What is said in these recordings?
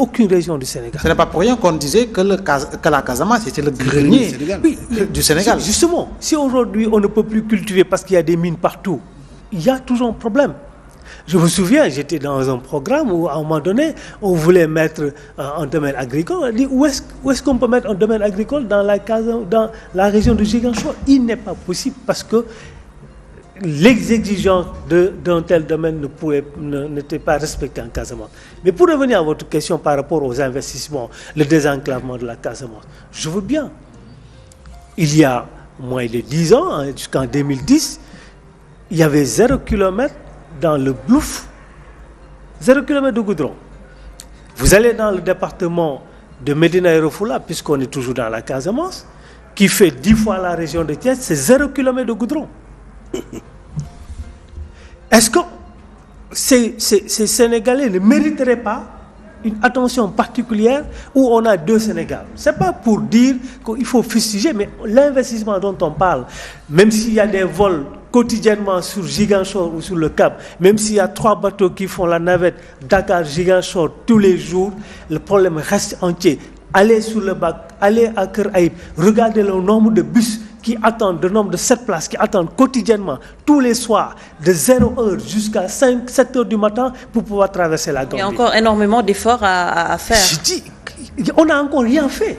aucune région du Sénégal. Ce n'est pas pour rien qu'on disait que la Casamance était le grenier du Sénégal. Justement, si aujourd'hui on ne peut plus cultiver parce qu'il y a des mines partout, il y a toujours un problème. Je me souviens, j'étais dans un programme où à un moment donné, on voulait mettre un domaine agricole. On a dit où est-ce qu'on peut mettre un domaine agricole dans la région de Ziguinchor? Il n'est pas possible parce que les exigences d'un tel domaine n'étaient pas respectées en Casamance. Mais pour revenir à votre question par rapport aux investissements, le désenclavement de la Casamance, je veux bien. Il y a moins de 10 ans, jusqu'en 2010, il y avait 0 km dans le Blouf, 0 km de goudron. Vous allez dans le département de Médina Yoro Foulah, puisqu'on est toujours dans la Casamance, qui fait 10 fois la région de Thiès, c'est 0 km de goudron. Est-ce que ces Sénégalais ne mériteraient pas une attention particulière où on a 2 Sénégal? Ce n'est pas pour dire qu'il faut fustiger, mais l'investissement dont on parle, même s'il y a des vols quotidiennement sur Ziguinchor ou sur le Cap, même s'il y a 3 bateaux qui font la navette Dakar-Ziguinchor tous les jours, le problème reste entier. Allez sur le bac, allez à Keur Aïb, regardez le nombre de bus qui attendent, le nombre de 7 places qui attendent quotidiennement, tous les soirs, de 0 heure jusqu'à 7 heures du matin pour pouvoir traverser la Gambie. Il y a encore énormément d'efforts à faire. Je dis, on n'a encore rien fait.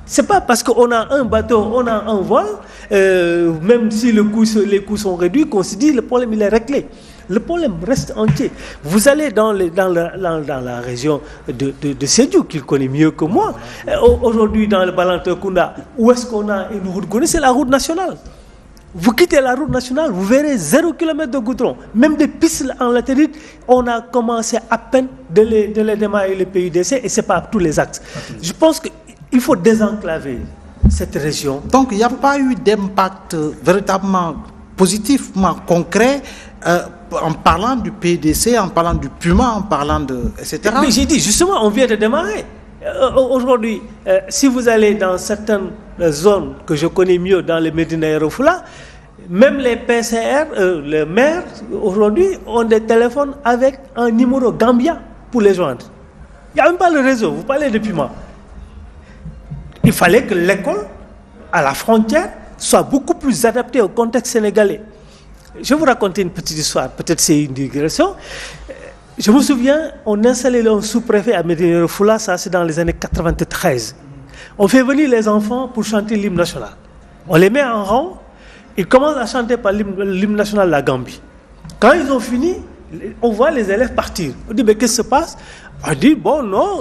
C'est pas parce qu'on a un bateau, on a un vol, même si les coûts sont réduits, qu'on se dit le problème il est réglé. Le problème reste entier. Vous allez dans la région de Sédhiou, qu'il connaît mieux que moi. Aujourd'hui, dans le Balantacounda, où est-ce qu'on a une route connue? C'est la route nationale. Vous quittez la route nationale, vous verrez 0 km de goudron. Même des pistes en latérite, on a commencé à peine de les démarrer les PUDC et ce n'est pas tous les axes. Je pense qu'il faut désenclaver cette région. Donc il n'y a pas eu d'impact véritablement positivement concret en parlant du PDC, en parlant du Puma, en parlant de... etc. Mais j'ai dit, justement, on vient de démarrer. Aujourd'hui, si vous allez dans certaines zones que je connais mieux, dans les Médina Yoro Foulah, même les PCR, les maires, aujourd'hui, ont des téléphones avec un numéro Gambia pour les joindre. Il n'y a même pas le réseau, vous parlez de Puma. Il fallait que l'école, à la frontière, soit beaucoup plus adaptée au contexte sénégalais. Je vais vous raconter une petite histoire, peut-être c'est une digression. Je me souviens, on installait un sous-préfet à Médina Yoro Foulah, ça c'est dans les années 93. On fait venir les enfants pour chanter l'hymne national. On les met en rang, ils commencent à chanter par l'hymne national de la Gambie. Quand ils ont fini, on voit les élèves partir. On dit, mais qu'est-ce qui se passe? On dit, bon, non.